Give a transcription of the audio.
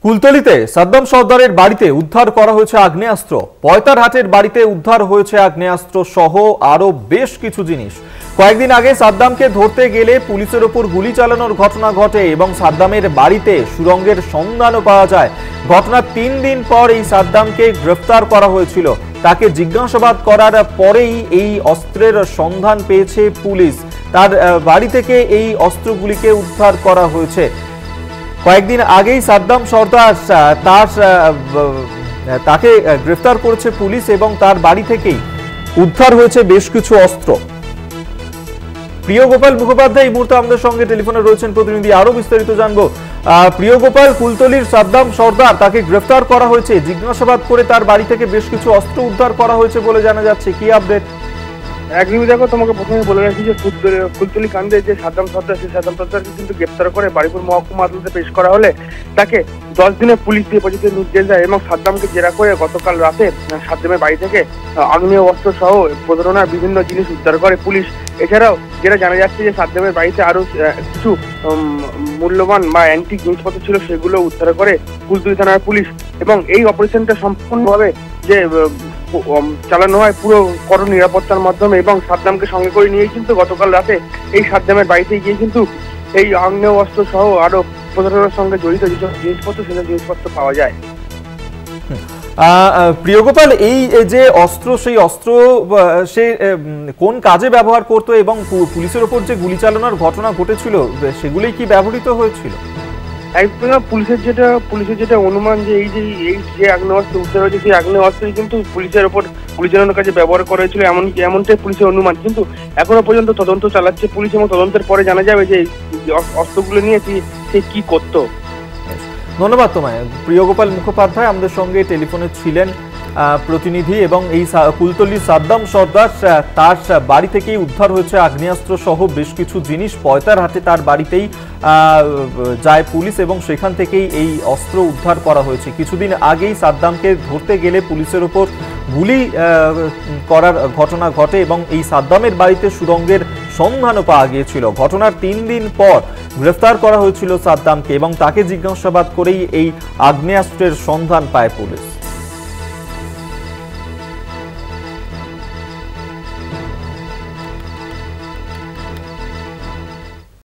কুলতলিতে সাদ্দাম সর্দারের বাড়িতে উদ্ধার করা হয়েছে আগ্নেয়াস্ত্র। পয়তারহাটের বাড়িতে উদ্ধার হয়েছে আগ্নেয়াস্ত্র সহ আরো বেশ কিছু জিনিস। কয়েকদিন আগে সাদ্দামকে ধরতে গেলে পুলিশের ওপর গুলি চালানোর ঘটনা ঘটে এবং সাদ্দামের বাড়িতে সুরঙ্গের সন্ধানও পাওয়া যায়। ঘটনার 3 দিন পর এই সাদ্দামকে গ্রেফতার করা হয়েছিল। তাকে জিজ্ঞাসাবাদ করার পরেই এই অস্ত্রের সন্ধান পেয়েছে পুলিশ। তার বাড়ি থেকে এই অস্ত্রগুলিকে উদ্ধার করা হয়েছে। কয়েকদিন আগেই সাদ্দাম সর্দার তাকে গ্রেফতার করেছে পুলিশ এবং তার বাড়ি থেকেই উদ্ধার হয়েছে বেশ কিছু অস্ত্র। প্রিয় গোপাল মুখোপাধ্যায় এই মুহূর্তে আমাদের সঙ্গে টেলিফোনে রয়েছেন প্রতিনিধি, আরো বিস্তারিত জানবো। প্রিয় গোপাল, কুলতলির সাদ্দাম সর্দার তাকে গ্রেফতার করা হয়েছে, জিজ্ঞাসাবাদ করে তার বাড়ি থেকে বেশ কিছু অস্ত্র উদ্ধার করা হয়েছে বলে জানা যাচ্ছে, কি আপডেট? একদমই দেখো, তোমাকে প্রথমে বলে রাখি যে কুলতলি কাণ্ডে যে সাদ্দাম সর্দার, সেই সাদ্দাম সর্দারকে কিন্তু গ্রেপ্তার করে বারুইপুর মহকুমা আদালতে পেশ করা হলে তাকে 10 দিনের পুলিশ হেফাজতে নির্দেশ দেয় এবং সাদ্দামকে জেরা করে গতকাল রাতে সাদ্দামের বাড়ি থেকে আগ্নেয় অস্ত্র সহ প্রতারণার বিভিন্ন জিনিস উদ্ধার করে পুলিশ। এছাড়াও যেটা জানা যাচ্ছে যে সাদ্দামের বাড়িতে আরো কিছু মূল্যবান বা অ্যান্টিক জিনিসপত্র ছিল, সেগুলো উদ্ধার করে কুলতলি থানার পুলিশ। এবং এই অপারেশনটা সম্পূর্ণভাবে যে চালানো হয় পুরো কঠোর নিরাপত্তার মাধ্যমে এবং সাদ্দামকে সঙ্গে করে নিয়ে কিন্তু গতকাল রাতে এই সাদ্দামের বাড়িতে গিয়ে কিন্তু এই আগ্নেয় অস্ত্র সহ আরো প্রতারণার সঙ্গে জড়িত যেসব জিনিসপত্র, সেসব জিনিসপত্র পাওয়া যায়। প্রিয় গোপাল, এই যে অস্ত্র, সেই অস্ত্র সে কোন কাজে ব্যবহার করতো এবং পুলিশের ওপর যে গুলি চালানোর ঘটনা ঘটেছিল সেগুলি কি ব্যবহৃত হয়েছিল? পুলিশের যেটা অনুমান যে এই যে আগ্নেয়াস্ত্র উদ্ধার হয়েছে, সেই আগ্নেয়াস্ত্রই কিন্তু পুলিশের ওপর গুলি চালানোর কাজে ব্যবহার করা হয়েছিল, এমনটাই পুলিশের অনুমান। কিন্তু এখনো পর্যন্ত তদন্ত চালাচ্ছে পুলিশ এবং তদন্তের পরে জানা যাবে যে অস্ত্রগুলো নিয়ে সে কি করতো। ধন্যবাদ তোমায়। প্রিয় গোপাল মুখোপাধ্যায় আমাদের সঙ্গে টেলিফোনে ছিলেন প্রতিনিধি, এবং এই কুলতলির সাদ্দাম সর্দার তার বাড়ি থেকেই উদ্ধার হয়েছে আগ্নেয়াস্ত্র সহ বেশ কিছু জিনিস। পয়তারহাটে তার বাড়িতেই যায় পুলিশ এবং সেখান থেকেই এই অস্ত্র উদ্ধার করা হয়েছে। কিছুদিন আগেই সাদ্দামকে ধরতে গেলে পুলিশের ওপর গুলি করার ঘটনা ঘটে এবং এই সাদ্দামের বাড়িতে সুরঙ্গের সন্ধানও পাওয়া গিয়েছিল। ঘটনার 3 দিন পর গ্রেফতার করা হয়েছিল সাদ্দামকে এবং তাকে জিজ্ঞাসাবাদ করেই এই আগ্নেয়াস্ত্রের সন্ধান পায় পুলিশ।